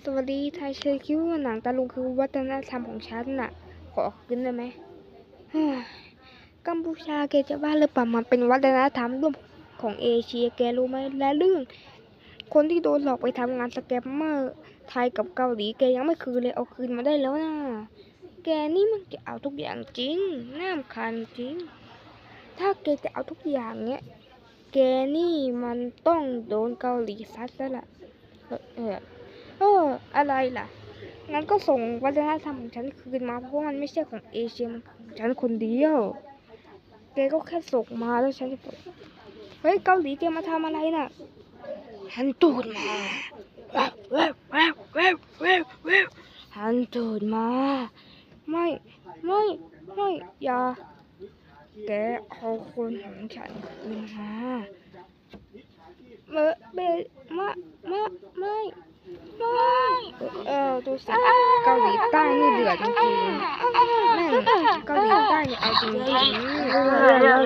สวัสดีไทยเชยคิดว่าหนังตะลุงคือวัฒนธรรมของฉันน่ะขอคืนได้ไหมเฮ้ยกัมพูชาแกจะบ้าหรือเปล่ามันเป็นวัฒนธรรมร่วมของเอเชียแกรู้ไหมและเรื่องคนที่โดนหลอกไปทำงานสแกมเมอร์ไทยกับเกาหลีแกยังไม่คืนเลยเอาคืนมาได้แล้วนะแกนี่มันจะเอาทุกอย่างจริงน่ารำคาญจริงถ้าแกจะเอาทุกอย่างเนี้ยแกนี่มันต้องโดนเกาหลีซัดแล้วล่ะเออ อะไรล่ะ งั้นก็ส่งวัฒนธรรมของฉันคืนมาเพราะมันไม่ใช่ของเอเชียมันของฉันคนเดียวแกก็แค่ส่งมาแล้วฉันจะบอกเฮ้ยเกาหลีแกมาทำอะไรน่ะหันตูดมาแววแววแววแววแววหันตูดมาไม่ไม่ไม่อย่าแกเอาคนของฉันคืนมาเบมะไม่ดูสิเกาหลีใต้นี่เดือดจริงๆแม่งเกาหลีใต้เนี่ยเอาจริงๆ